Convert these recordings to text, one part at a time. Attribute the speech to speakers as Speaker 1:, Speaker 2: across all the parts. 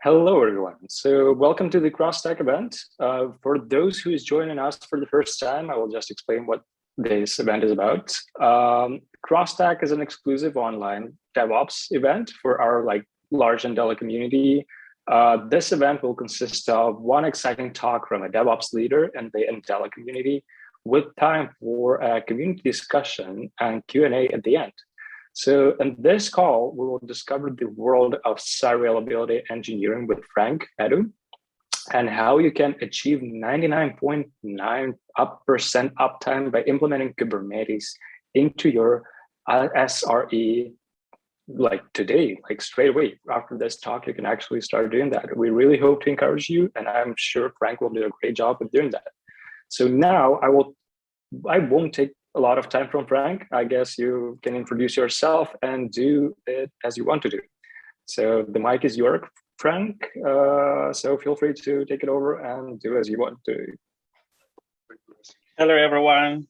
Speaker 1: Hello, everyone. So welcome to the Crossstack event. For those who is joining us for the first time, I will just explain what this event is about. Crossstack is an exclusive online DevOps event for our large Andela community. This event will consist of one exciting talk from a DevOps leader in the Andela community with time for a community discussion and Q&A at the end. So in this call, we will discover the world of site reliability engineering with Frank Edu and how you can achieve 99.9% uptime by implementing Kubernetes into your SRE today, straight away. After this talk, you can actually start doing that. We really hope to encourage you, and I'm sure Frank will do a great job of doing that. So now I won't take a lot of time from Frank. I guess you can introduce yourself and do it as you want to do. So the mic is yours, Frank. So feel free to take it over and do as you want to.
Speaker 2: Hello, everyone.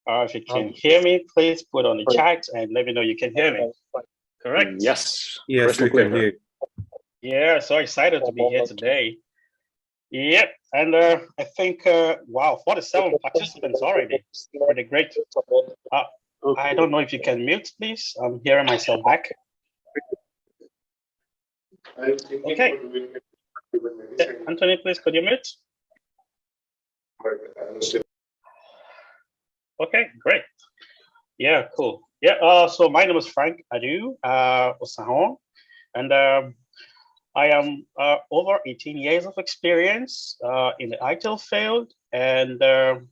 Speaker 2: If you can hear me, please put on the chat and let me know you can hear me. Correct?
Speaker 1: Yes.
Speaker 3: Yes, we can hear.
Speaker 2: Yeah, so excited to be here today. Yep, and I think, wow, 47 participants already. Pretty great. I don't know if you can mute, please. I'm hearing myself back. Okay. Anthony, please, could you mute? Okay, great. Yeah, cool. Yeah, so my name is Frank Adu Osahon, and I am over 18 years of experience in the ITIL field, and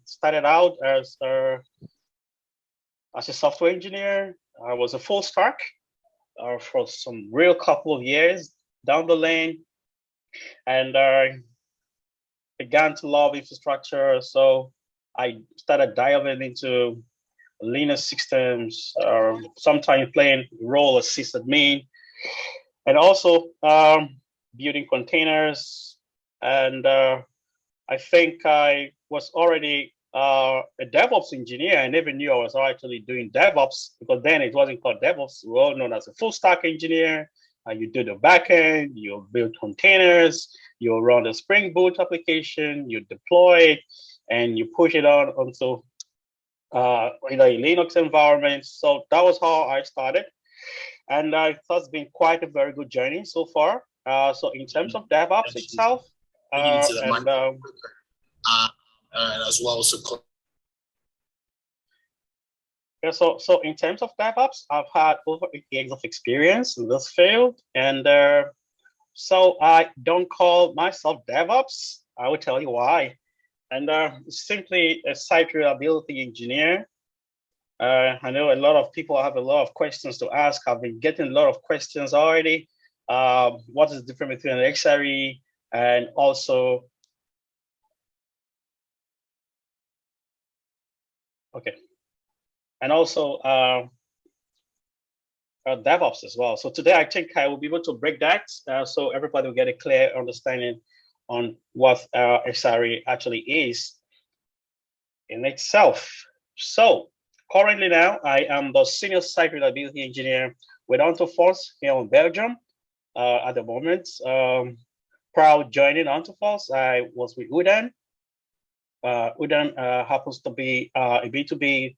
Speaker 2: started out as a software engineer. I was a full stack for some real couple of years down the lane, and I began to love infrastructure. So I started diving into Linux systems, sometimes playing role as sysadmin, and also building containers. And I think I was already a DevOps engineer. I never knew I was actually doing DevOps, because then it wasn't called DevOps. We were all known as a full stack engineer. You do the backend, you build containers, you run the Spring Boot application, you deploy it, and you push it out onto in a Linux environment. So that was how I started. And it has been quite a very good journey so far. So in terms of DevOps itself, and
Speaker 4: as well as
Speaker 2: yeah, so in terms of DevOps, I've had over 8 years of experience in this field, and so I don't call myself DevOps. I will tell you why. And simply a site reliability engineer. I know a lot of people have a lot of questions to ask. I've been getting a lot of questions already. What is the difference between an XRE and also, okay, and also DevOps as well. So today I think I will be able to break that so everybody will get a clear understanding on what XRE actually is in itself. So currently now, I am the senior site reliability engineer with Antofos here in Belgium at the moment. Prior to joining Antofos, I was with Udan. Udan happens to be a B2B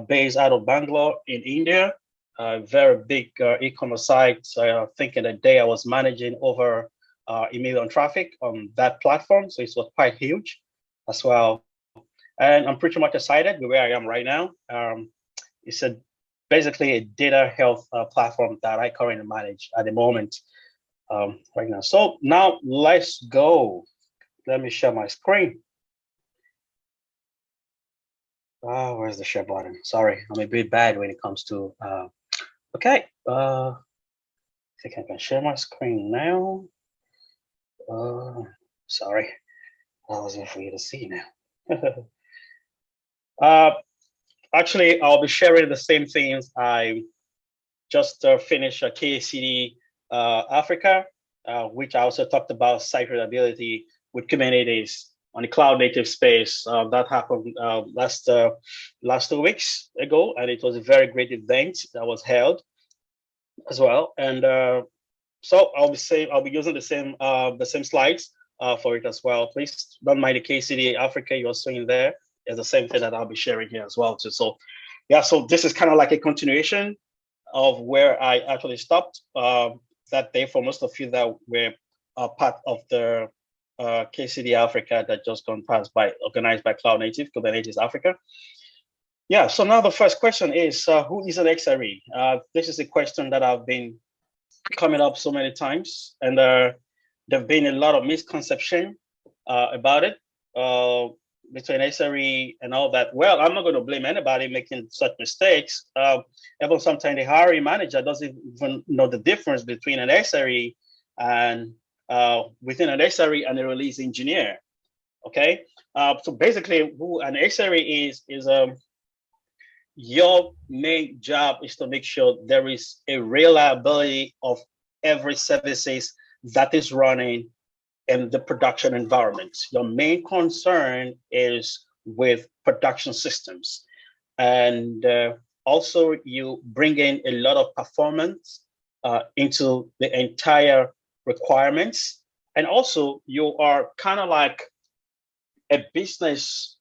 Speaker 2: based out of Bangalore in India. A very big e-commerce site. I think in a day I was managing over 1 million traffic on that platform. So it was quite huge as well. And I'm pretty much excited with where I am right now. It's basically a data health platform that I currently manage at the moment right now. So now let's go. Let me share my screen. Oh, where's the share button? Sorry, I'm a bit bad when it comes to, okay. I think I can share my screen now. Sorry, I wasn't for you to see now. Actually, I'll be sharing the same things. I just finished a KCD Africa, which I also talked about site reliability with Kubernetes on the cloud native space. That happened last 2 weeks ago, and it was a very great event that was held as well. And So I'll be using the same slides for it as well. Please don't mind the KCD Africa you're seeing there. It's the same thing that I'll be sharing here as well too. So yeah, so this is kind of like a continuation of where I actually stopped that day for most of you that were part of the KCD Africa that just gone past by organized by Cloud Native Kubernetes Africa. Yeah, so now the first question is who is an XRE? This is a question that I've been coming up so many times, and there've been a lot of misconception about it between SRE and all that. Well, I'm not going to blame anybody making such mistakes. Even sometimes the hiring manager doesn't even know the difference between an SRE and within an SRE and a release engineer. Okay, so basically, who an SRE is your main job is to make sure there is a reliability of every services that is running in the production environment. Your main concern is with production systems. And also you bring in a lot of performance into the entire requirements. And also you are kind of like a business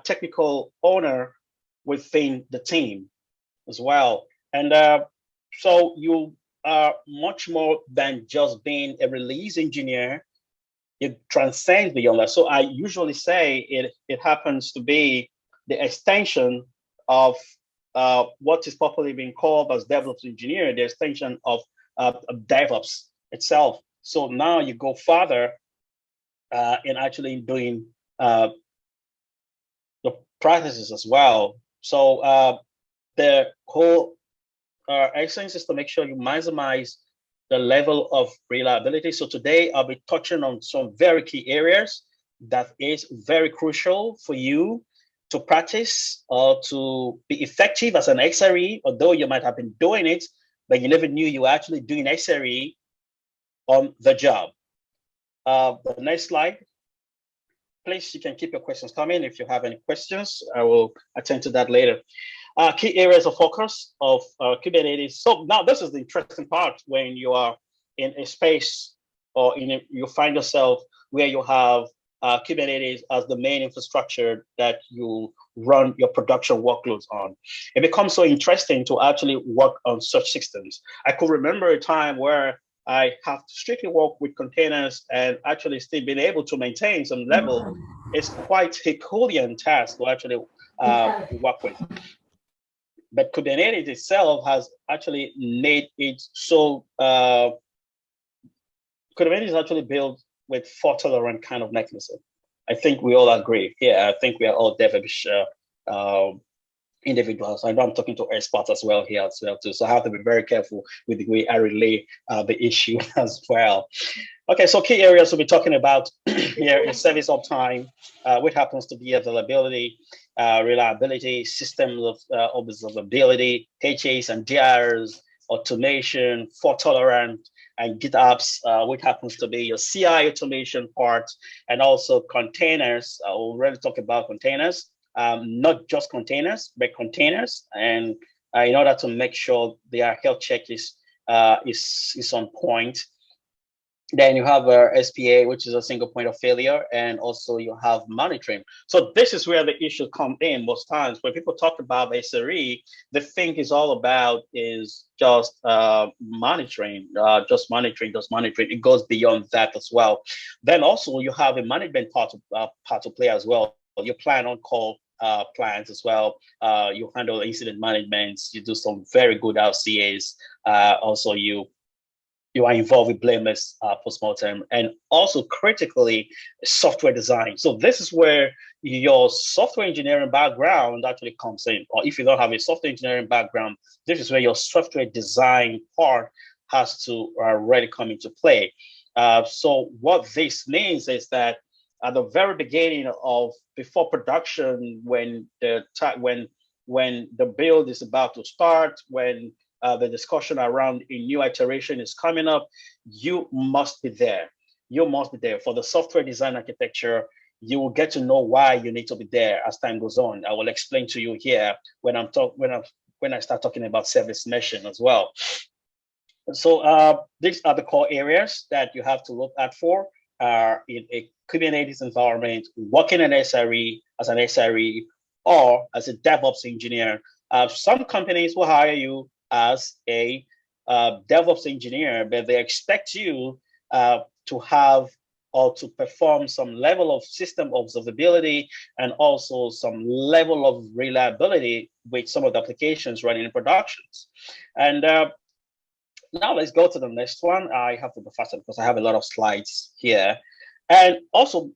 Speaker 2: technical owner within the team as well. And so you are much more than just being a release engineer. It transcends beyond that. So I usually say it happens to be the extension of what is popularly being called as DevOps engineer, the extension of DevOps itself. So now you go further in actually doing the practices as well. So the whole essence is to make sure you maximize the level of reliability. So today I'll be touching on some very key areas that is very crucial for you to practice or to be effective as an XRE, although you might have been doing it, but you never knew you were actually doing XRE on the job. The next slide. Please, you can keep your questions coming. If you have any questions, I will attend to that later. Key areas of focus of Kubernetes. So now this is the interesting part when you are in a space or you find yourself where you have Kubernetes as the main infrastructure that you run your production workloads on. It becomes so interesting to actually work on such systems. I could remember a time where I have to strictly work with containers and actually still being able to maintain some level. It's quite a Herculean task to actually work with. But Kubernetes itself has actually made it so, Kubernetes is actually built with fault-tolerant kind of mechanism. I think we all agree. Yeah, I think we are all DevOps individuals. I know I'm talking to experts as well here as well too. So I have to be very careful with the way I relay the issue as well. Okay, so key areas we'll be talking about here is service uptime, which happens to be availability, reliability, systems of observability, HAs and DRs, automation, fault tolerant, and GitOps, which happens to be your CI automation part, and also containers. We'll already talk about containers. Not just containers, but containers, and in order to make sure their health check is on point. Then you have SPA, which is a single point of failure, and also you have monitoring. So this is where the issue comes in most times. When people talk about SRE, the thing is all about is just monitoring, just monitoring. It goes beyond that as well. Then also you have a management part to play as well. You plan on call plans as well. You handle incident management. You do some very good RCAs. Also, you are involved with blameless postmortem, and also critically software design. So this is where your software engineering background actually comes in. Or if you don't have a software engineering background, this is where your software design part has to really come into play. So what this means is that at the very beginning of before production, when the build is about to start, when the discussion around a new iteration is coming up, you must be there. You must be there. For the software design architecture, you will get to know why you need to be there as time goes on. I will explain to you here when I start talking about service meshing as well. So these are the core areas that you have to look at for in a Kubernetes environment, working in SRE as an SRE or as a DevOps engineer. Some companies will hire you as a DevOps engineer, but they expect you to have or to perform some level of system observability and also some level of reliability with some of the applications running in productions. And now let's go to the next one. I have to be faster because I have a lot of slides here. And also,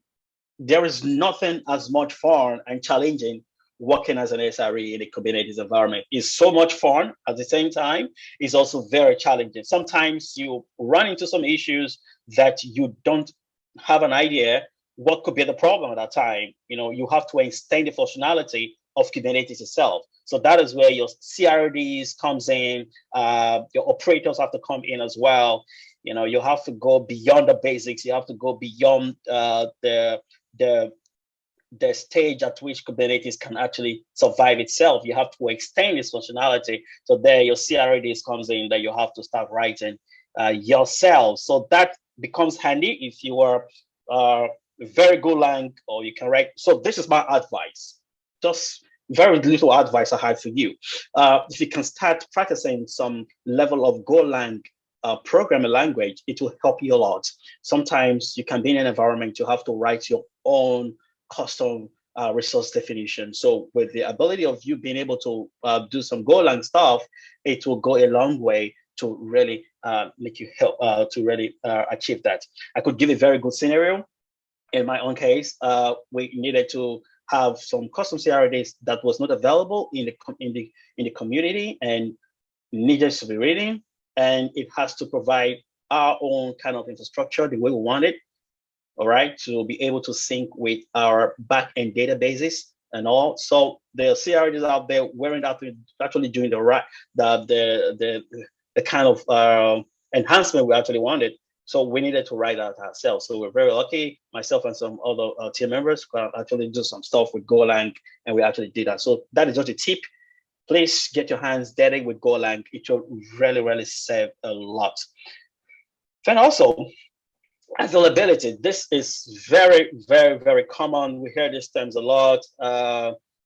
Speaker 2: there is nothing as much fun and challenging working as an SRE in a Kubernetes environment. It's so much fun at the same time. It's also very challenging. Sometimes you run into some issues that you don't have an idea what could be the problem at that time. You know, you have to extend the functionality of Kubernetes itself. So that is where your CRDs comes in, your operators have to come in as well. You know, you have to go beyond the basics. You have to go beyond the stage at which Kubernetes can actually survive itself. You have to extend its functionality. So there your CRDs comes in that you have to start writing yourself. So that becomes handy if you are very Golang or you can write. So this is my advice. Just very little advice I have for you. If you can start practicing some level of Golang programming language, it will help you a lot. Sometimes you can be in an environment, you have to write your own custom resource definition. So with the ability of you being able to do some Golang stuff, it will go a long way to really make you help to really achieve that. I could give a very good scenario. In my own case, we needed to have some custom CRDs that was not available in the community and needed to be written, and it has to provide our own kind of infrastructure the way we want it. All right, to be able to sync with our backend databases and all. So the CRDs out there weren't actually doing the right the kind of enhancement we actually wanted. So we needed to write that ourselves. So we're very lucky, myself and some other team members could actually do some stuff with Golang, and we actually did that. So that is just a tip. Please get your hands dirty with Golang. It will really, really save a lot. Then also, availability. This is very, very, very common. We hear these terms a lot.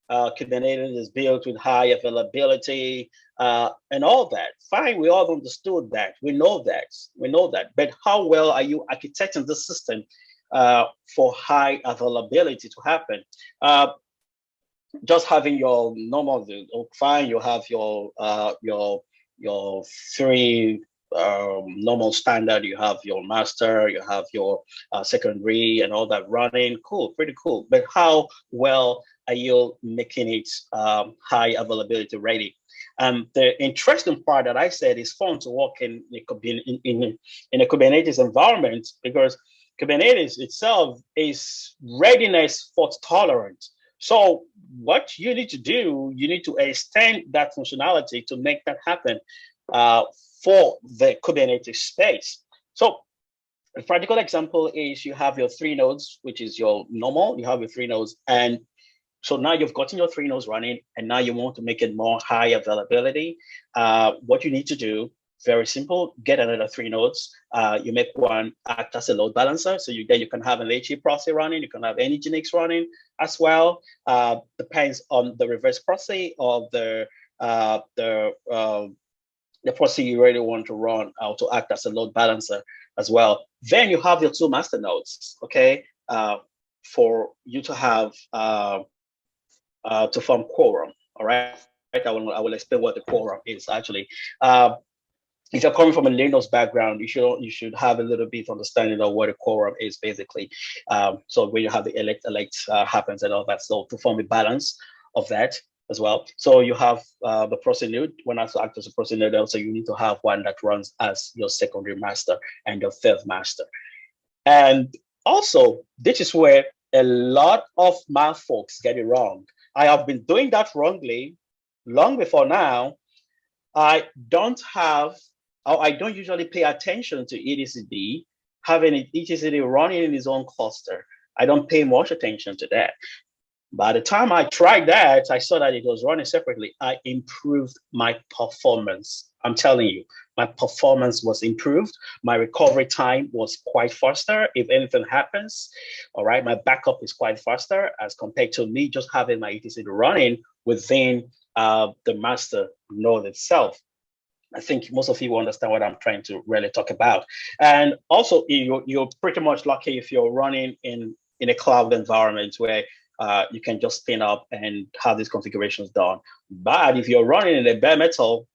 Speaker 2: Kubernetes is built with high availability and all that. Fine, we all understood that. We know that. But how well are you architecting the system for high availability to happen? Just having your normal, fine. You have your three normal standard, you have your master, you have your secondary and all that running. Cool, pretty cool. But how well are you making it high availability ready? The interesting part that I said is fun to work in a Kubernetes environment, because Kubernetes itself is readiness fault tolerant. So what you need to do, you need to extend that functionality to make that happen for the Kubernetes space. So a practical example is you have your 3 nodes, which is your normal, you have your 3 nodes. And so now you've gotten your 3 nodes running, and now you want to make it more high availability. What you need to do, very simple, get another 3 nodes. You make one act as a load balancer. So you can have an HE proxy running, you can have any Nginx running as well. Depends on the reverse proxy of the proxy you really want to run to act as a load balancer as well. Then you have your 2 master nodes, okay, for you to have to form quorum. All right, I will explain what the quorum is actually. If you're coming from a Linux background, you should have a little bit understanding of what a quorum is basically. So when you have the elect happens and all that, so to form a balance of that as well. So you have the proxy node. When I act as a proxy node, also you need to have one that runs as your secondary master and your third master. And also, this is where a lot of my folks get it wrong. I have been doing that wrongly long before now. I don't usually pay attention to etcd, having etcd running in its own cluster. I don't pay much attention to that. By the time I tried that, I saw that it was running separately. I improved my performance. I'm telling you, my performance was improved. My recovery time was quite faster. If anything happens, all right, my backup is quite faster as compared to me just having my etc running within the master node itself. I think most of you understand what I'm trying to really talk about. And also, you're pretty much lucky if you're running in a cloud environment where you can just spin up and have these configurations done. But if you're running in a bare metal,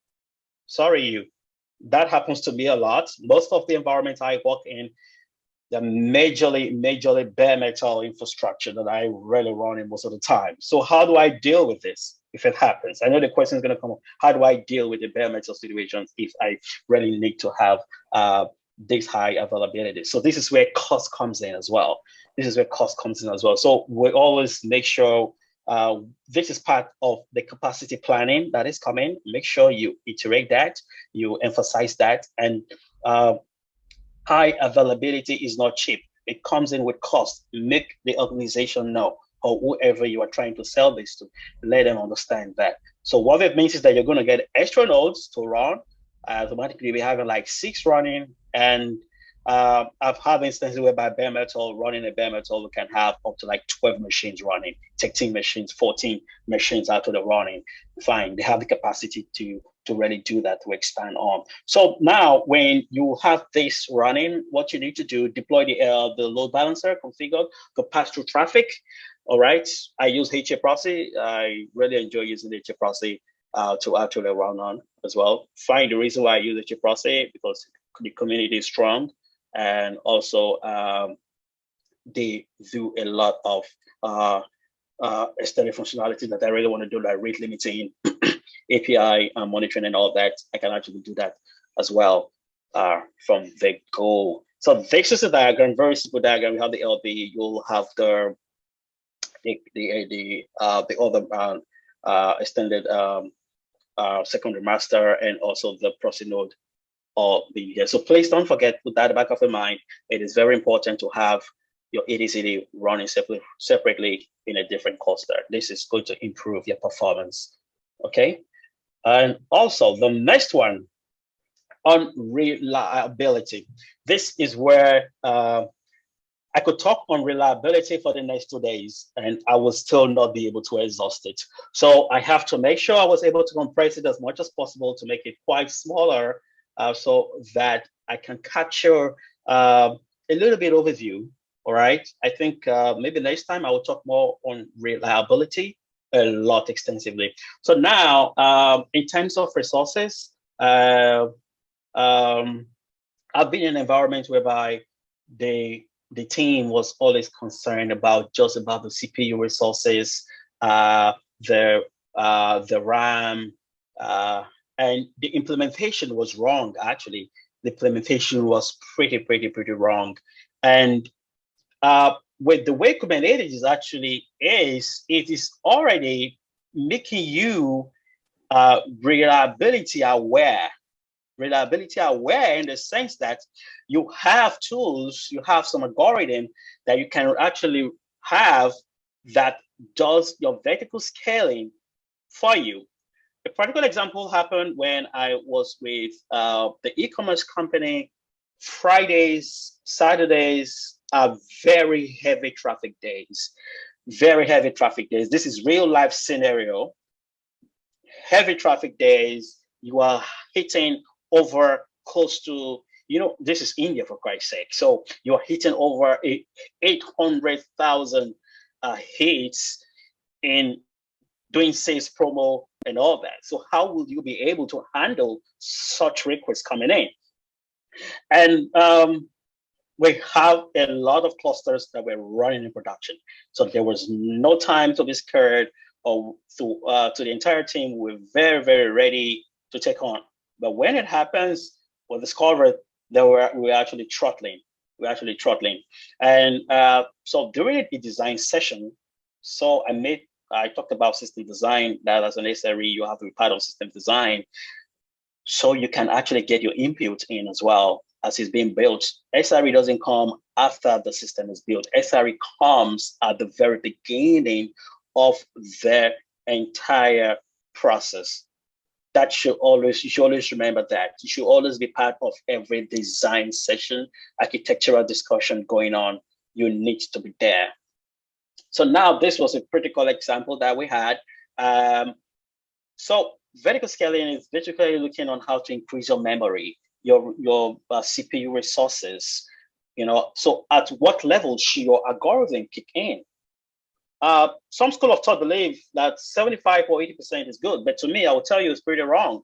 Speaker 2: sorry, that happens to me a lot. Most of the environments I work in, the majorly bare metal infrastructure that I really run in most of the time. So how do I deal with this if it happens? I know the question is going to come up. How do I deal with the bare metal situations if I really need to have this high availability? So this is where cost comes in as well. So we always make sure this is part of the capacity planning that is coming. Make sure you iterate that, you emphasize that, and high availability is not cheap. It comes in with cost. Make the organization know, or whoever you are trying to sell this to, let them understand that. So what it means is that you're going to get extra nodes to run. Automatically, we're having like 6 running, and I've had instances whereby bare metal, running a bare metal, we can have up to like 12 machines running, 13 machines, 14 machines out of the running. Fine, they have the capacity to really do that, to expand on. So now when you have this running, what you need to do, deploy the load balancer configured to pass through traffic. All right, I use HA proxy. I really enjoy using HA proxy to actually run on as well. Find the reason why I use HA proxy, because the community is strong, and also they do a lot of extended functionality that I really want to do, like rate limiting, API monitoring, and all that. I can actually do that as well from the go. So this is a diagram, very simple diagram. We have the LB. You'll have the other extended secondary master, and also the proxy node all being here. So please don't forget, put that in the back of your mind. It is very important to have your etcd running separately in a different cluster. This is going to improve your performance. Okay. And also the next one on reliability. This is where I could talk on reliability for the next 2 days, and I will still not be able to exhaust it. So I have to make sure I was able to compress it as much as possible to make it quite smaller, so that I can capture a little bit overview. All right. I think maybe next time I will talk more on reliability a lot extensively. So now, in terms of resources, I've been in an environment whereby the team was always concerned about just about the CPU resources, the RAM, and the implementation was wrong. Actually, the implementation was pretty wrong, and with the way Kubernetes is actually is, it is already making you reliability aware in the sense that you have tools, you have some algorithm that you can actually have that does your vertical scaling for you. A practical example happened when I was with the e-commerce company. Fridays, Saturdays are very heavy traffic days. This is real life scenario. Heavy traffic days, you are hitting over close to, this is India for Christ's sake. So you're hitting over 800,000 hits in doing sales promo and all that. So how will you be able to handle such requests coming in? And we have a lot of clusters that were running in production. So there was no time to be scared, or to the entire team. We're very ready to take on. But when it happens, we discovered that we're actually throttling. And so during the design session, so I talked about system design, that as an SRE, you have to be part of system design. So you can actually get your input in as well as it's being built. SRE doesn't come after the system is built. SRE comes at the very beginning of the entire process. that you should always remember that. You should always be part of every design session, architectural discussion going on. You need to be there. So now this was a critical example that we had. So vertical scaling is basically looking on how to increase your memory, your CPU resources. So at what level should your algorithm kick in? Some school of thought believe that 75 or 80% is good, but to me, I will tell you it's pretty wrong.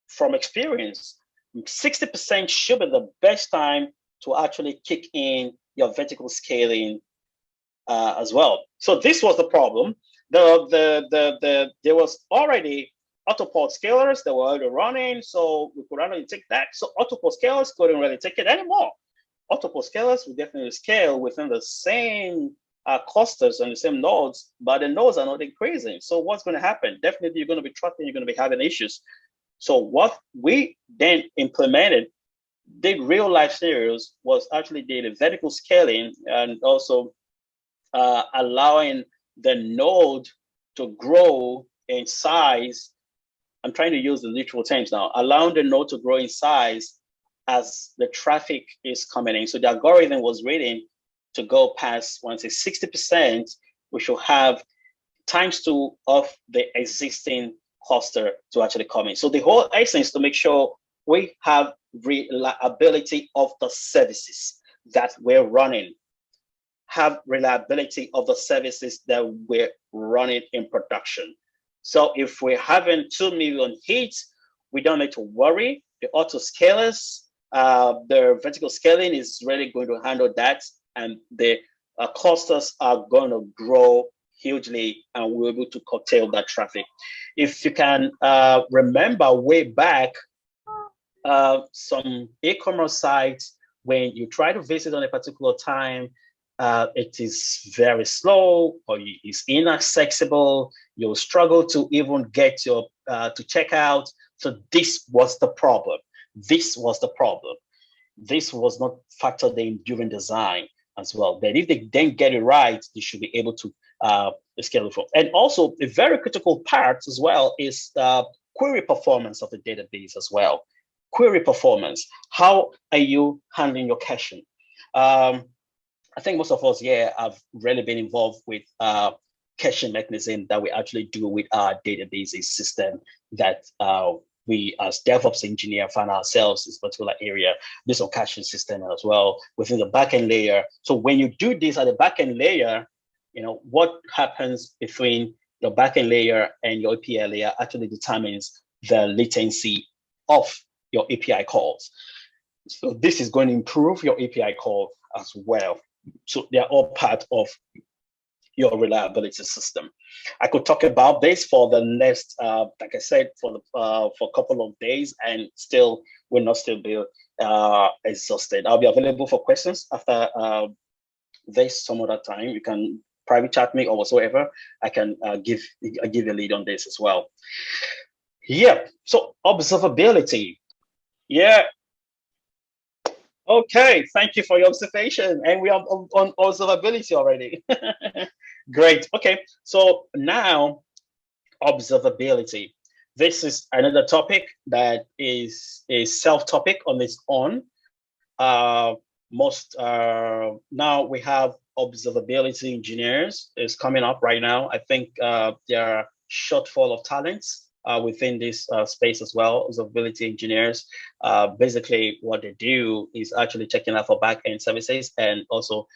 Speaker 2: From experience, 60% should be the best time to actually kick in your vertical scaling as well. So this was the problem. There was already autoport scalers that were already running, so we could already take that. So autoport scalers couldn't really take it anymore. Autoport scalers will definitely scale within the same clusters and the same nodes, but the nodes are not increasing. So what's going to happen? Definitely, you're going to be threatened. You're going to be having issues. So what we then implemented, did real life scenarios, was actually did vertical scaling and also allowing the node to grow in size. I'm trying to use the literal terms now, allowing the node to grow in size as the traffic is coming in. So the algorithm was reading to go past, once it's 60%, we should have ×2 of the existing cluster to actually come in. So the whole essence is to make sure we have reliability of the services that we're running, have reliability of the services that we're running in production. So if we're having 2 million hits, we don't need to worry. The auto scalers, the vertical scaling is really going to handle that, and the clusters are going to grow hugely, and we're able to curtail that traffic. If you can remember way back, some e-commerce sites, when you try to visit on a particular time, it is very slow or it's inaccessible. You'll struggle to even get your to check out. So this was the problem. This was the problem. This was not factored in during design as well. But if they then get it right, they should be able to scale it from. And also a very critical part as well is query performance of the database as well. Query performance. How are you handling your caching? I think most of us here have really been involved with caching mechanism that we actually do with our databases system that we as DevOps engineer find ourselves in this particular area. There's a caching system as well within the backend layer. So when you do this at the backend layer, what happens between the backend layer and your API layer actually determines the latency of your API calls. So this is going to improve your API call as well. So they're all part of your reliability system. I could talk about this for the next, like I said, for a couple of days, and still will not still be exhausted. I'll be available for questions after this some other time. You can private chat me or whatsoever. I can give a lead on this as well. Yeah. So observability. Yeah. Okay, thank you for your observation. And we are on observability already. Great. Okay, so now observability. This is another topic that is a self-topic on its own. Now we have observability engineers is coming up right now. I think there are shortfall of talents within this space as well. Observability engineers, basically what they do is actually checking out for backend services and also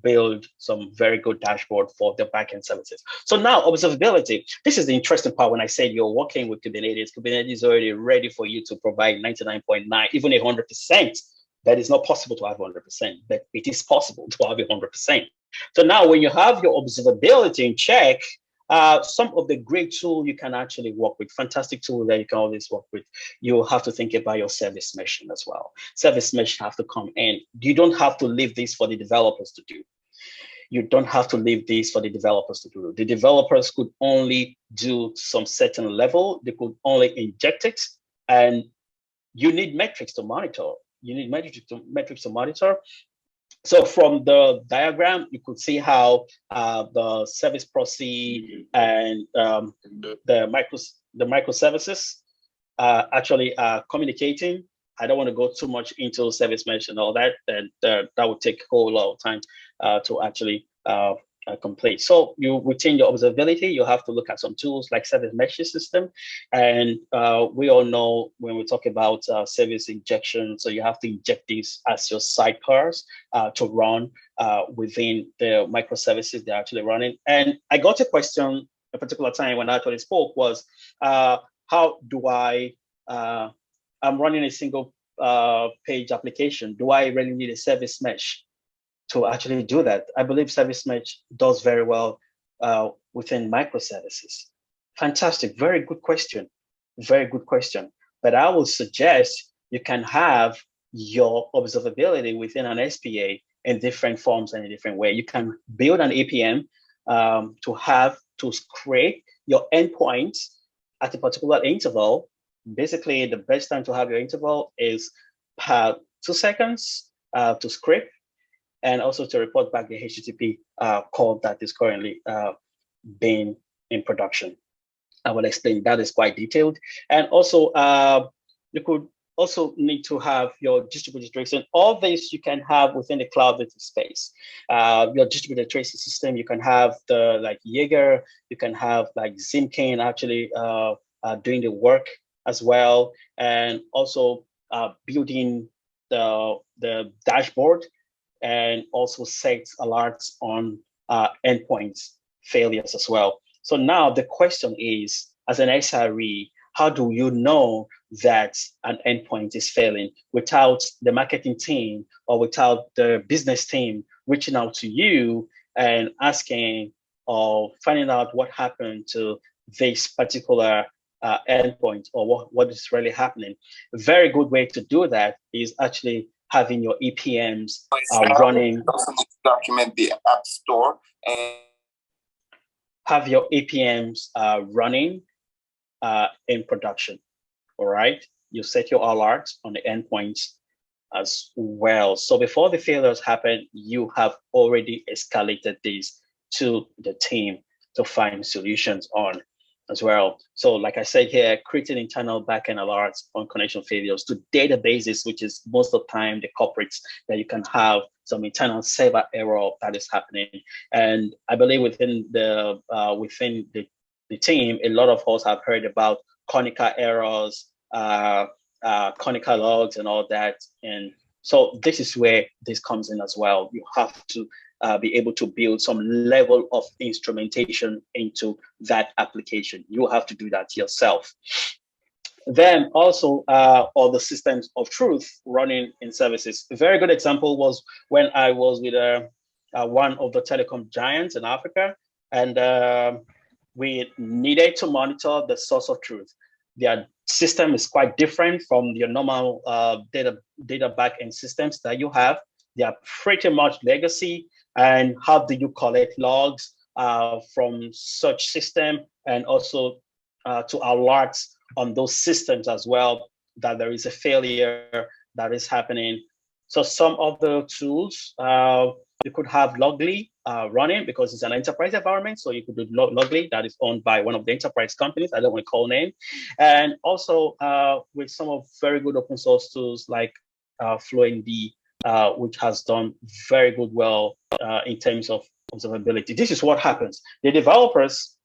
Speaker 2: build some very good dashboard for the backend services. So now observability, this is the interesting part when I said you're working with Kubernetes. Kubernetes is already ready for you to provide 99.9, even 100%. That is not possible to have 100%, but it is possible to have 100%. So now when you have your observability in check, some of the great tools you can actually work with, fantastic tool that you can always work with, you have to think about your service mesh as well. Service mesh have to come in. You don't have to leave this for the developers to do. You don't have to leave this for the developers to do. The developers could only do some certain level. They could only inject it, and you need metrics to monitor. You need metrics to monitor. So from the diagram, you could see how the service proceed and the the microservices actually communicating. I don't want to go too much into service mesh and all that. That would take a whole lot of time to actually complete. So you retain your observability. You have to look at some tools like service mesh system. And we all know when we talk about service injection, so you have to inject these as your sidecars to run within the microservices they're actually running. And I got a question a particular time when I actually spoke was, how do I'm running a single page application. Do I really need a service mesh to actually do that? I believe service mesh does very well within microservices. Fantastic, very good question. Very good question. But I would suggest you can have your observability within an SPA in different forms and in a different way. You can build an APM to scrape your endpoints at a particular interval. Basically, the best time to have your interval is per 2 seconds to scrape, and also to report back the HTTP call that is currently being in production. I will explain, that is quite detailed. And also, you could also need to have your distributed tracing. All this you can have within the cloud native space. Your distributed tracing system, you can have the like Jaeger, you can have like Zimkin actually doing the work as well, and also building the dashboard, and also set alerts on endpoints failures as well. So now the question is, as an SRE, how do you know that an endpoint is failing without the marketing team or without the business team reaching out to you and asking or finding out what happened to this particular endpoint, or what is really happening? A very good way to do that is actually having your EPMs running.
Speaker 3: Document the App Store and
Speaker 2: have your APMs running in production. All right, you set your alerts on the endpoints as well. So before the failures happen, you have already escalated these to the team to find solutions on as well. So like I said here, creating internal backend alerts on connection failures to databases, which is most of the time the culprits that you can have some internal server error that is happening. And I believe within the team, a lot of us have heard about Konica errors, Konica logs and all that. And so this is where this comes in as well. You have to be able to build some level of instrumentation into that application. You have to do that yourself. Then also all the systems of truth running in services. A very good example was when I was with one of the telecom giants in Africa, and we needed to monitor the source of truth. Their system is quite different from your normal data backend systems that you have. They are pretty much legacy. And how do you collect logs from such system, and also to alert on those systems as well that there is a failure that is happening? So some of the tools, you could have Logly running because it's an enterprise environment. So you could do Logly that is owned by one of the enterprise companies. I don't want to call name. And also with some of very good open source tools like FluentD, which has done very good well in terms of observability. This is what happens. The developers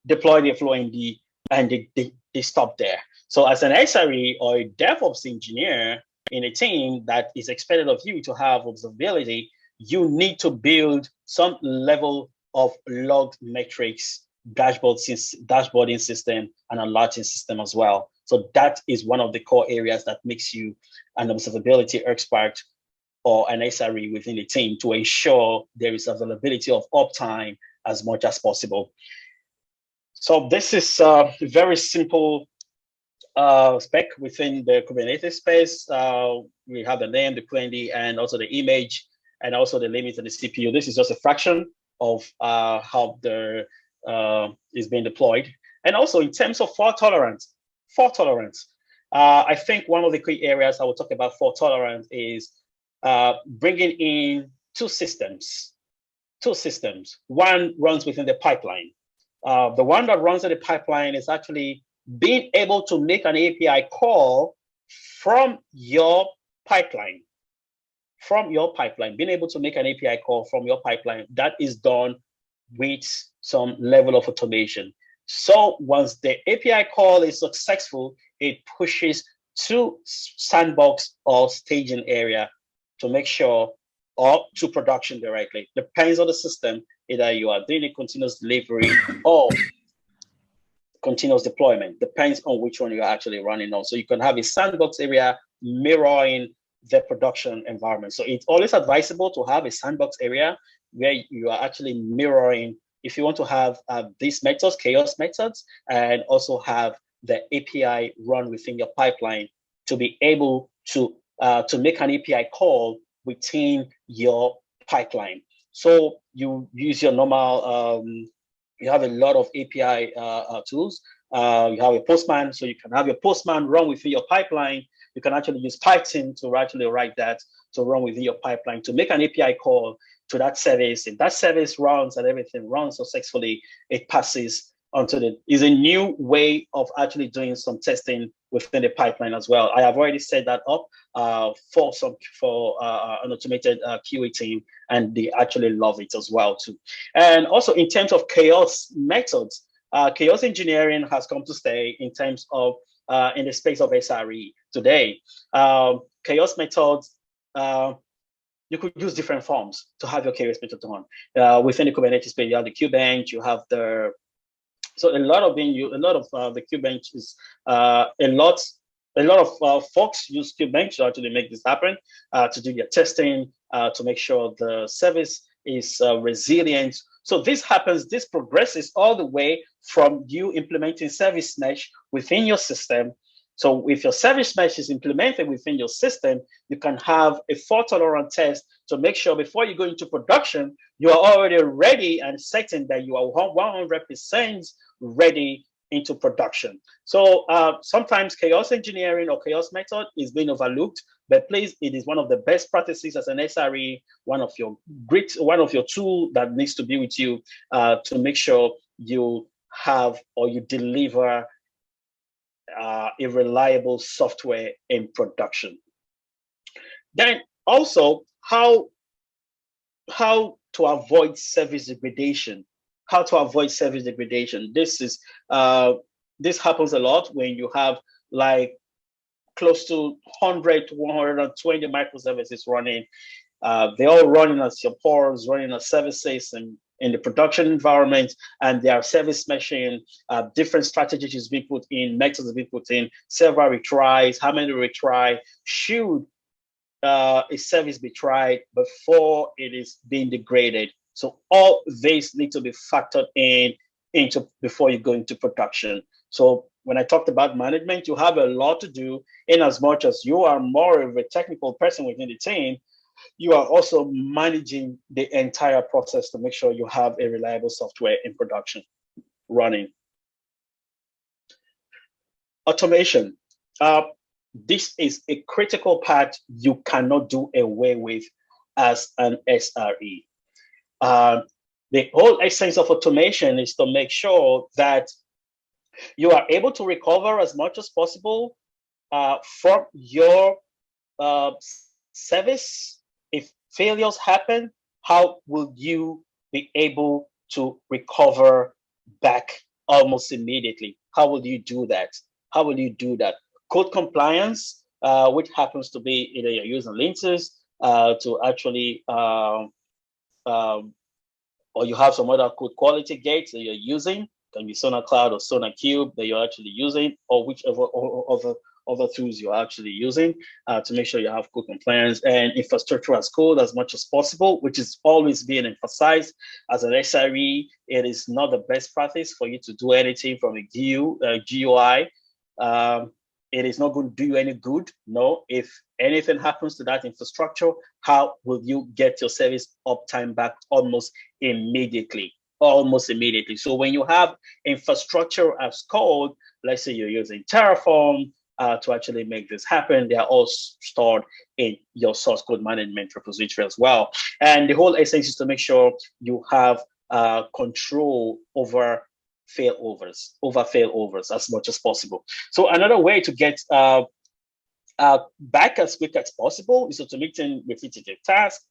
Speaker 2: deploy their FluentD and they stop there. So as an SRE or a DevOps engineer in a team that is expected of you to have observability, you need to build some level of log metrics, dashboarding system, and alerting system as well. So that is one of the core areas that makes you an observability expert or an SRE within the team, to ensure there is availability of uptime as much as possible. So this is a very simple spec within the Kubernetes space. We have the name, the query, and also the image, and also the limit of the CPU. This is just a fraction of how the is being deployed. And also in terms of fault tolerance, I think one of the key areas I will talk about fault tolerance is bringing in two systems. One runs within the pipeline. The one that runs in the pipeline is actually being able to make an API call from your pipeline, being able to make an API call from your pipeline, that is done with some level of automation. So once the API call is successful, it pushes to sandbox or staging area to make sure, or to production directly. Depends on the system, either you are doing a continuous delivery or continuous deployment, depends on which one you're actually running on. So you can have a sandbox area mirroring the production environment. So it's always advisable to have a sandbox area where you are actually mirroring, if you want to have these methods, chaos methods, and also have the API run within your pipeline to be able to make an API call within your pipeline. So you use your normal, you have a lot of API tools. You have a Postman, so you can have your Postman run within your pipeline. You can actually use Python to actually write that to run within your pipeline to make an API call to that service. If that service runs and everything runs successfully, it passes onto the, is a new way of actually doing some testing within the pipeline as well. I have already set that up for an automated QA team, and they actually love it as well too. And also in terms of chaos methods, chaos engineering has come to stay in terms of in the space of SRE today. Chaos methods, you could use different forms to have your chaos method on. Within the Kubernetes space, you have the Kubench, you have the, so a lot of the Kubench is a lot of folks use Kubench to actually make this happen, to do your testing, to make sure the service is resilient. So this happens, this progresses all the way from you implementing service mesh within your system. So if your service mesh is implemented within your system, you can have a fault-tolerant test to make sure before you go into production, you are already ready and certain that you are 100% ready into production. So sometimes chaos engineering or chaos method is being overlooked, but please, it is one of the best practices as an SRE, one of your tool that needs to be with you to make sure you have or you deliver a reliable software in production. Then also how to avoid service degradation. How to avoid service degradation. This is this happens a lot when you have like close to 100 to 120 microservices running. They're all running as your pods, running as services in the production environment, and they are service meshing. Different strategies being put in, methods being put in, several retries. How many retry should a service be tried before it is being degraded? So all these need to be factored into before you go into production. So when I talked about management, you have a lot to do in as much as you are more of a technical person within the team. You are also managing the entire process to make sure you have a reliable software in production running. Automation. This is a critical part you cannot do away with as an SRE. The whole essence of automation is to make sure that you are able to recover as much as possible from your service. If failures happen, how will you be able to recover back almost immediately? How will you do that? How will you do that? Code compliance, which happens to be either you're using linters to actually, or you have some other code quality gates that you're using, can be Sonar Cloud or Sonar Cube that you're actually using, or whichever other tools you're actually using to make sure you have code compliance and infrastructure as code as much as possible, which is always being emphasized. As an SRE, it is not the best practice for you to do anything from a GUI. It is not going to do you any good. No, if anything happens to that infrastructure, how will you get your service uptime back almost immediately? Almost immediately. So when you have infrastructure as code, let's say you're using Terraform to actually make this happen, they are all stored in your source code management repository as well. And the whole essence is to make sure you have control over over failovers as much as possible. So another way to get back as quick as possible is automating repetitive tasks.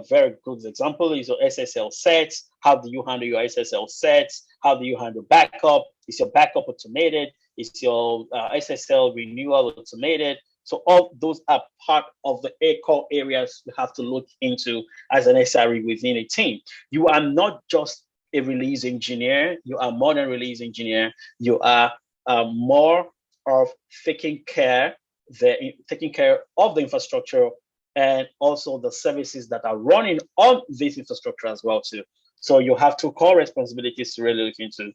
Speaker 2: Very good example is your SSL sets. How do you handle your SSL sets? How do you handle backup? Is your backup automated? Is your SSL renewal automated? So all those are part of the core areas you have to look into as an SRE within a team. You are not just a release engineer. You are more than a release engineer. You are more of taking care of the infrastructure and also the services that are running on this infrastructure as well too. So you have two core responsibilities to really look into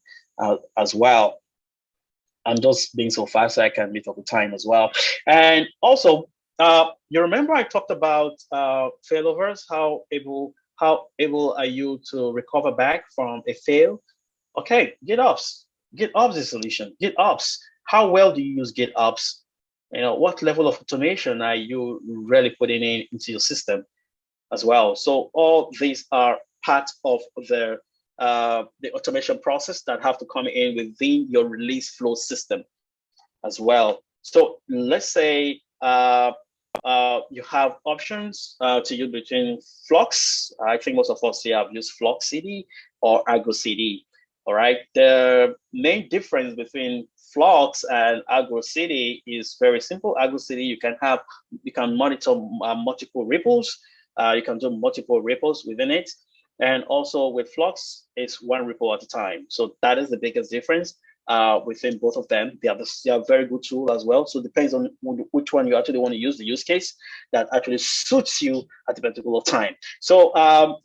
Speaker 2: as well. I'm just being so fast so I can meet up with time as well. And also, you remember I talked about failovers, how able are you to recover back from a fail? Okay, GitOps. GitOps is a solution. GitOps. How well do you use GitOps? You know, what level of automation are you really putting into your system as well? So all these are part of the automation process that have to come in within your release flow system as well. So let's say you have options to use between Flux. I think most of us here have used Flux CD or Argo CD. All right. The main difference between Flux and Argo CD is very simple. Argo CD, you can monitor multiple repos. You can do multiple repos within it. And also with Flux, it's one repo at a time. So that is the biggest difference within both of them. They are very good tool as well. So it depends on which one you actually want to use, the use case that actually suits you at the particular time. So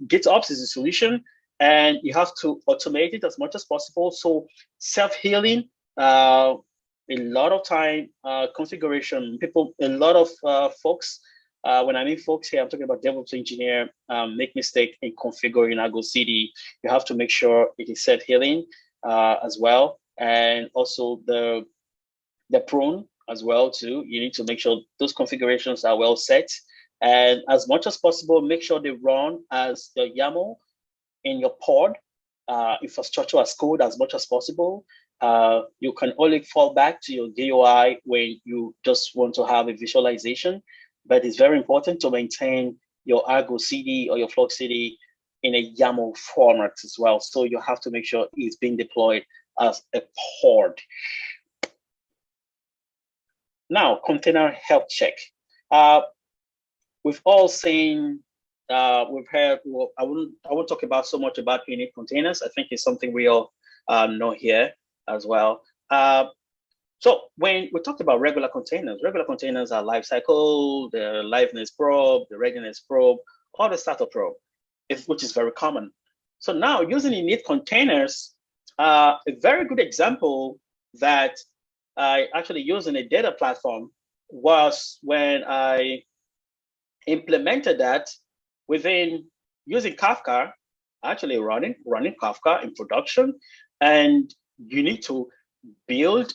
Speaker 2: GitOps is a solution, and you have to automate it as much as possible. So self-healing, a lot of time, configuration, a lot of folks, when I mean folks here, I'm talking about DevOps engineer, make mistake in configuring Argo CD. You have to make sure it is self-healing as well. And also the prone as well too. You need to make sure those configurations are well set. And as much as possible, make sure they run as the YAML in your pod, infrastructure as code as much as possible. You can only fall back to your GUI when you just want to have a visualization, but it's very important to maintain your Argo CD or your Flux CD in a YAML format as well. So you have to make sure it's being deployed as a pod. Now, container health check. We've all seen, we've heard, well, I won't talk about so much about init containers. I think it's something we all know here as well. So when we talked about regular containers are lifecycle, the liveness probe, the readiness probe, or the startup probe, which is very common. So now using init containers, a very good example that I actually used in a data platform was when I implemented that within using Kafka, actually running Kafka in production, and you need to build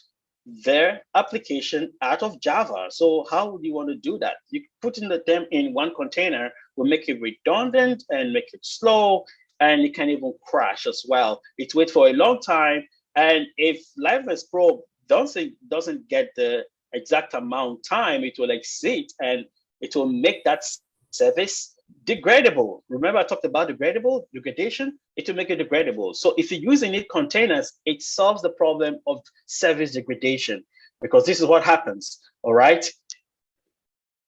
Speaker 2: their application out of Java. So how would you want to do that? You putting them in one container will make it redundant and make it slow, and it can even crash as well. It waits for a long time, and if liveness probe doesn't get the exact amount of time, it will exit and it will make that service degradable. Remember I talked about degradation? It will make it degradable. So if you're using it containers, it solves the problem of service degradation, because this is what happens, all right?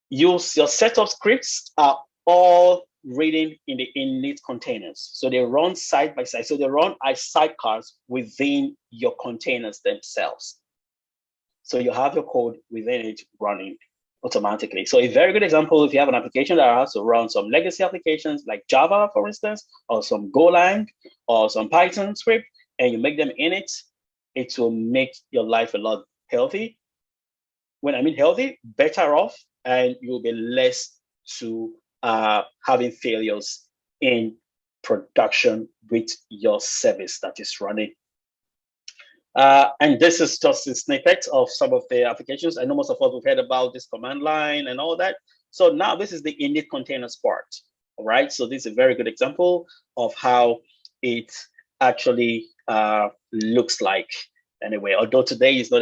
Speaker 2: Your setup scripts are all reading in the init containers. So they run side by side. So they run as sidecars within your containers themselves. So you have your code within it running automatically. So a very good example, if you have an application that has to run some legacy applications like Java, for instance, or some Golang or some Python script, and you make them init, it will make your life a lot healthy. When I mean healthy, better off, and you'll be less to having failures in production with your service that is running. And this is just a snippet of some of the applications. I know most of us have heard about this command line and all that. So now this is the init containers part, all right? So this is a very good example of how it actually looks like anyway. Although today is not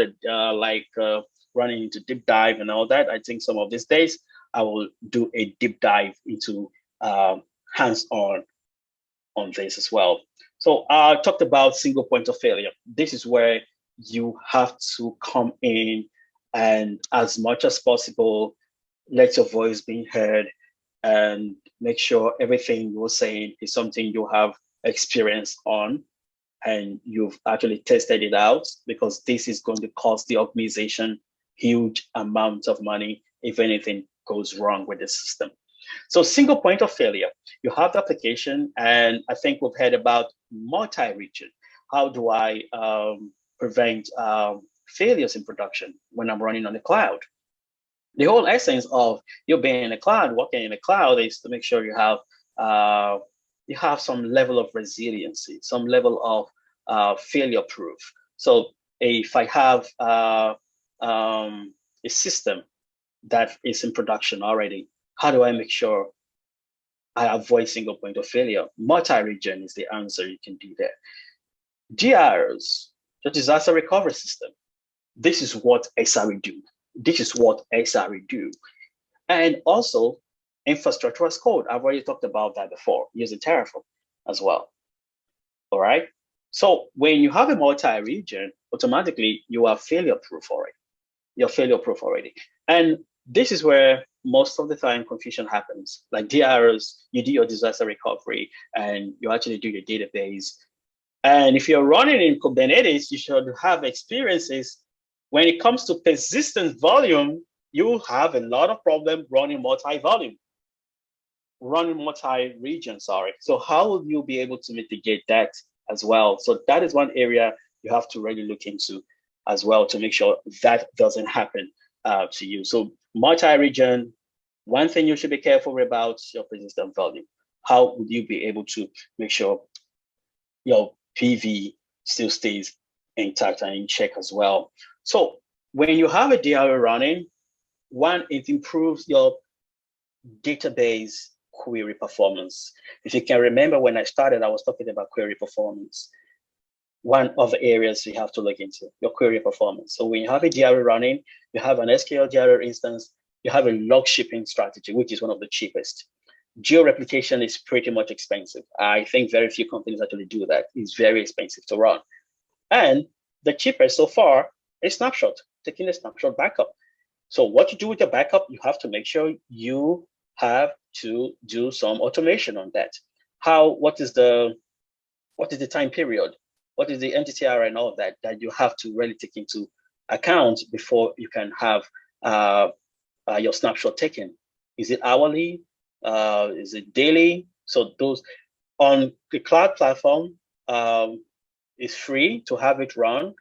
Speaker 2: running into deep dive and all that. I think some of these days I will do a deep dive into hands-on on this as well. So I talked about single point of failure. This is where you have to come in and, as much as possible, let your voice be heard and make sure everything you're saying is something you have experience on and you've actually tested it out, because this is going to cost the organization huge amounts of money if anything goes wrong with the system. So single point of failure, you have the application, and I think we've heard about multi-region. How do I prevent failures in production when I'm running on the cloud? The whole essence of you being in the cloud, working in the cloud, is to make sure you have some level of resiliency, some level of failure proof. So if I have a system that is in production already, how do I make sure I avoid single point of failure? Multi-region is the answer you can do there. DRs, the disaster recovery system. This is what SRE do. This is what SRE do. And also infrastructure as code. I've already talked about that before, using Terraform as well. All right. So when you have a multi-region, automatically you are failure proof already. You're failure proof already. And this is where most of the time confusion happens. Like DRs, you do your disaster recovery and you actually do your database. And if you're running in Kubernetes, you should have experiences. When it comes to persistent volume, you have a lot of problem running multi-volume, running multi-region, sorry. So how will you be able to mitigate that as well? So that is one area you have to really look into as well to make sure that doesn't happen to you. So multi-region, one thing you should be careful about your persistent volume. How would you be able to make sure your PV still stays intact and in check as well? So when you have a DRO running, one, it improves your database query performance. If you can remember, when I started, I was talking about query performance. One of the areas you have to look into, your query performance. So when you have a DRO running, you have an SQL DRO instance, you have a log shipping strategy, which is one of the cheapest. Geo-replication is pretty much expensive. I think very few companies actually do that. It's very expensive to run. And the cheapest so far is snapshot, taking a snapshot backup. So what you do with your backup, you have to make sure you have to do some automation on that. What is the time period? What is the MTTR and all of that you have to really take into account before you can have your snapshot taken? Is it hourly? Is it daily? So those on the cloud platform is free to have it run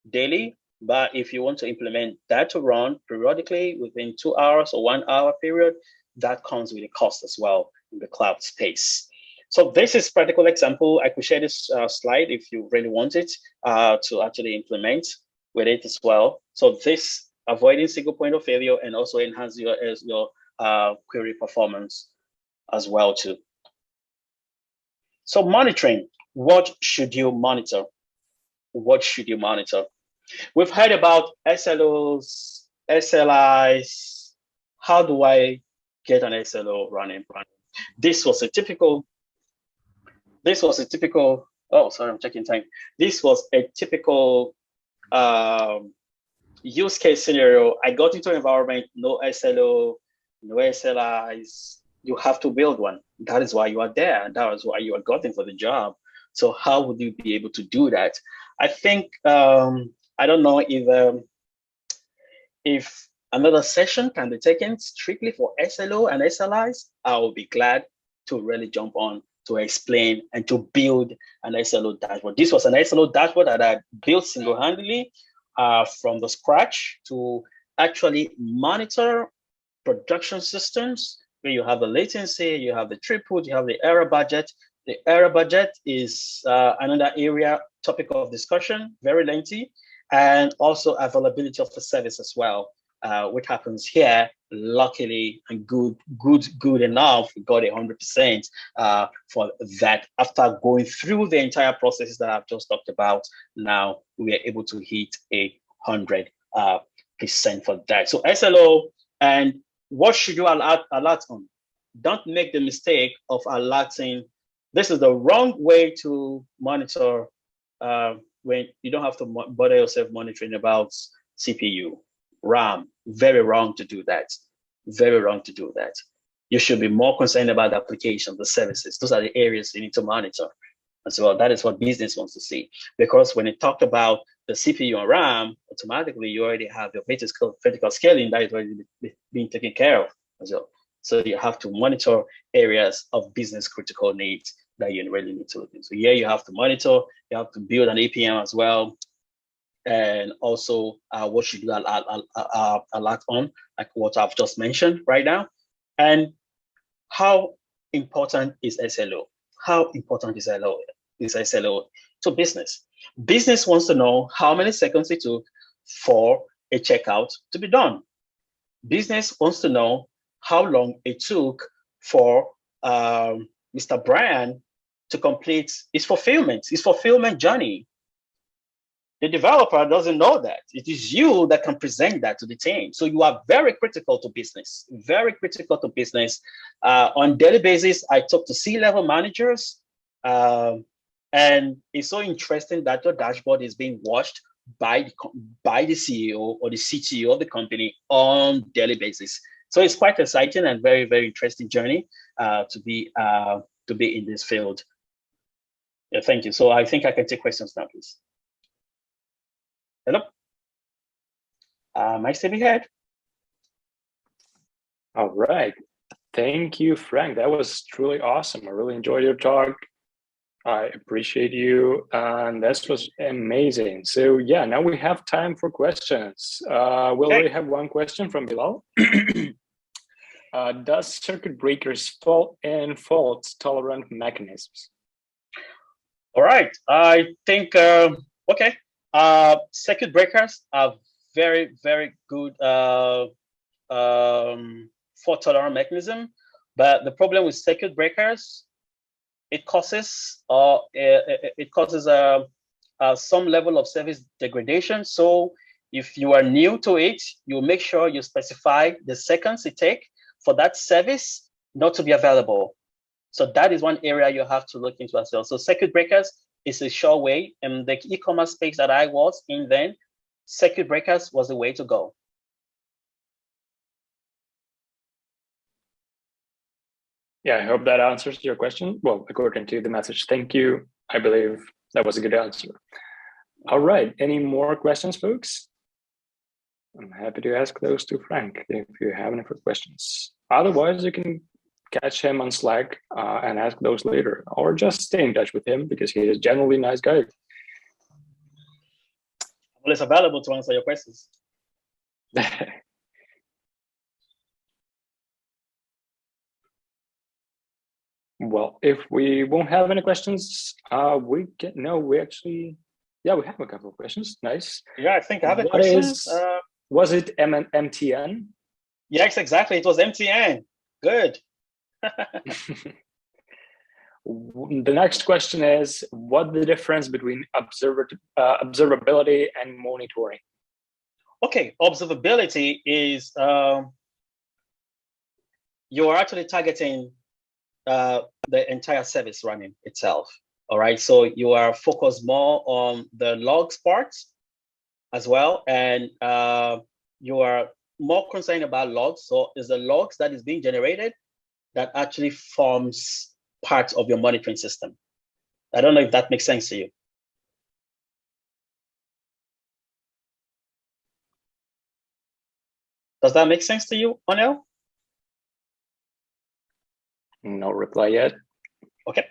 Speaker 2: daily. But if you want to implement that to run periodically within 2 hours or 1 hour period, that comes with a cost as well in the cloud space. So this is a practical example. I could share this slide if you really want it to actually implement with it as well. So this avoiding single point of failure and also enhance your query performance as well too. So monitoring, what should you monitor? What should you monitor? We've heard about SLOs, SLIs. How do I get an SLO running? This was a typical, oh, sorry, I'm checking time. This was a typical use case scenario. I got into an environment, no SLO, no SLIs. You have to build one. That is why you are there. That is why you are gotten for the job. So how would you be able to do that? I think, I don't know if another session can be taken strictly for SLO and SLIs. I will be glad to really jump on to explain and to build an SLO dashboard. This was an SLO dashboard that I built single-handedly from the scratch to actually monitor production systems where you have the latency, you have the throughput, you have the error budget. The error budget is another area, topic of discussion, very lengthy, and also availability of the service as well. what happens here, luckily and good enough, we got 100% for that. After going through the entire processes that I've just talked about, now we are able to hit 100% for that. So SLO, and what should you alert on? Don't make the mistake of alerting. This is the wrong way to monitor when you don't have to bother yourself monitoring about CPU, RAM. Very wrong to do that. Very wrong to do that. You should be more concerned about the application, the services. Those are the areas you need to monitor as well. That is what business wants to see. Because when it talked about the CPU and RAM, automatically you already have your vertical scaling that is already being taken care of as well. So you have to monitor areas of business critical needs that you really need to look into. So here you have to monitor, you have to build an APM as well. And also what should you alert on, like what I've just mentioned right now. And how important is SLO? How important is SLO to business? Business wants to know how many seconds it took for a checkout to be done. Business wants to know how long it took for Mr. Brian to complete his fulfillment journey. The developer doesn't know that. It is you that can present that to the team. So you are very critical to business, very critical to business. On daily basis, I talk to C-level managers, and it's so interesting that your dashboard is being watched by the CEO or the CTO of the company on daily basis. So it's quite exciting and very, very interesting journey to be in this field. Yeah, thank you. So I think I can take questions now, please. Hello? Am I still ahead?
Speaker 1: All right. Thank you, Frank. That was truly awesome. I really enjoyed your talk. I appreciate you. And this was amazing. So yeah, now we have time for questions. We already have one question from Bilal. Does circuit breakers fall in fault-tolerant mechanisms?
Speaker 2: All right. I think, okay. Circuit breakers are very, very good fault-tolerant mechanism, but the problem with circuit breakers, it causes some level of service degradation. So if you are new to it, you make sure you specify the seconds it takes for that service not to be available. So that is one area you have to look into as well. So circuit breakers is a sure way. And the e-commerce space that I was in then, circuit breakers was the way to go.
Speaker 1: Yeah, I hope that answers your question. Well, according to the message, thank you. I believe that was a good answer. All right, any more questions, folks? I'm happy to ask those to Frank if you have any further questions. Otherwise, you can catch him on Slack and ask those later, or just stay in touch with him because he is generally a nice guy.
Speaker 2: Well, it's available to answer your questions.
Speaker 1: Well, if we won't have any questions, we actually, yeah, we have a couple of questions. Nice.
Speaker 2: Yeah, I think I have a question.
Speaker 1: Was it MTN?
Speaker 2: Yes, exactly. It was MTN. Good.
Speaker 1: The next question is, what the difference between observability and monitoring?
Speaker 2: Okay, observability is you're actually targeting the entire service running itself. All right, so you are focused more on the logs part as well, and you are more concerned about logs. So is the logs that is being generated that actually forms part of your monitoring system. I don't know if that makes sense to you. Does that make sense to you, Onel?
Speaker 1: No reply yet.
Speaker 2: Okay.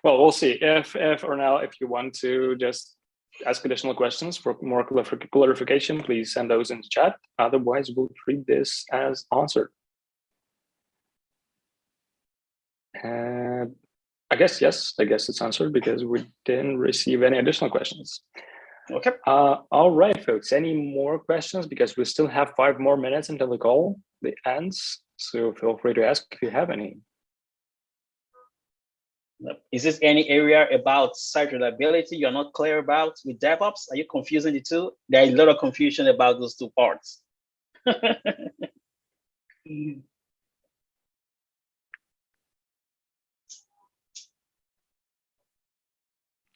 Speaker 1: Well, we'll see. If Ornell, if you want to just ask additional questions for more clarification, please send those in the chat. Otherwise, we'll treat this as answered. I guess, yes, I guess it's answered because we didn't receive any additional questions.
Speaker 2: Okay.
Speaker 1: All right, folks. Any more questions? Because we still have 5 more minutes until the call ends. So feel free to ask if you have any.
Speaker 2: Is this any area about site reliability you're not clear about with DevOps? Are you confusing the two? There is a lot of confusion about those two parts.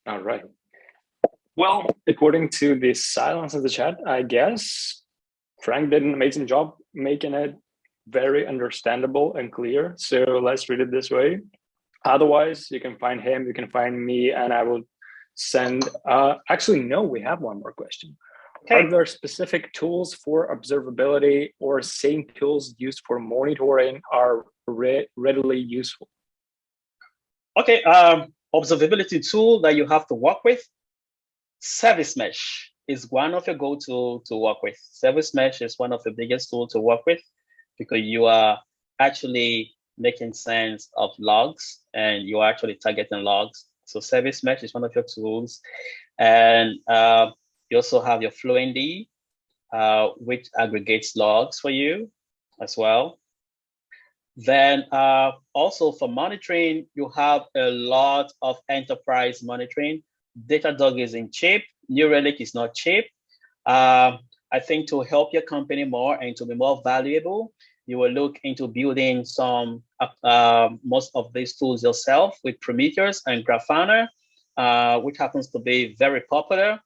Speaker 1: All right. Well, according to the silence in the chat, I guess Frank did an amazing job making it very understandable and clear. So let's read it this way. Otherwise, you can find him, you can find me, and I will send, actually, no, we have one more question. Okay. Are there specific tools for observability or same tools used for monitoring are readily useful?
Speaker 2: Okay, observability tool that you have to work with. Service Mesh is one of your go-to to work with. Service Mesh is one of the biggest tools to work with because you are actually making sense of logs and you're actually targeting logs. So Service Mesh is one of your tools. And you also have your Fluentd, which aggregates logs for you as well. Then also for monitoring, you have a lot of enterprise monitoring. Datadog isn't cheap. New Relic is not cheap. I think to help your company more and to be more valuable, you will look into building some most of these tools yourself with Prometheus and Grafana, which happens to be very popular.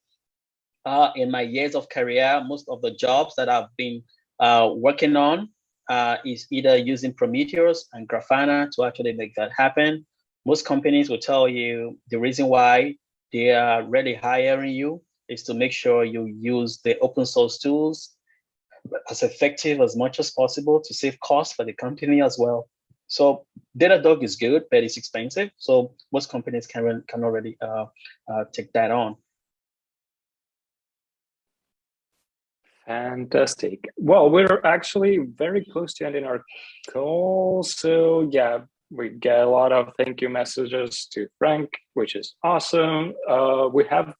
Speaker 2: In my years of career, most of the jobs that I've been working on is either using Prometheus and Grafana to actually make that happen. Most companies will tell you the reason why they are really hiring you is to make sure you use the open source tools as effective as much as possible to save costs for the company as well. So Datadog is good, but it's expensive. So most companies can already take that on.
Speaker 1: Fantastic. Well, we're actually very close to ending our call. So yeah, we get a lot of thank you messages to Frank, which is awesome. We have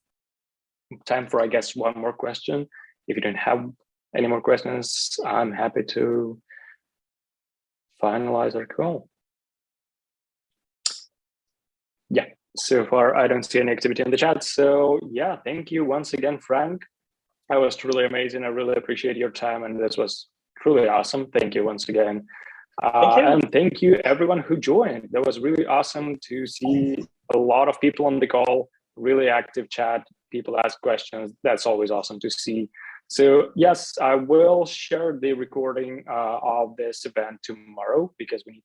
Speaker 1: time for, I guess, one more question. If you don't have any more questions, I'm happy to finalize our call. Yeah, so far I don't see any activity in the chat. So yeah, thank you once again, Frank. That was truly amazing. I really appreciate your time, and this was truly awesome. Thank you once again. And thank you everyone who joined. That was really awesome to see a lot of people on the call, really active chat, people ask questions. That's always awesome to see. So yes, I will share the recording of this event tomorrow because we need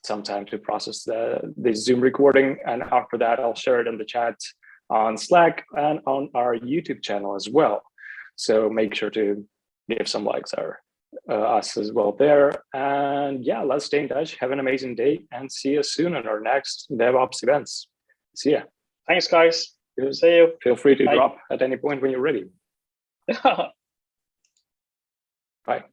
Speaker 1: some time to process the Zoom recording. And after that, I'll share it in the chat on Slack and on our YouTube channel as well. So make sure to give some likes us as well there. And yeah, let's stay in touch. Have an amazing day and see you soon on our next DevOps events. See ya.
Speaker 2: Thanks, guys. See you.
Speaker 1: Feel free to drop at any point when you're ready. Bye.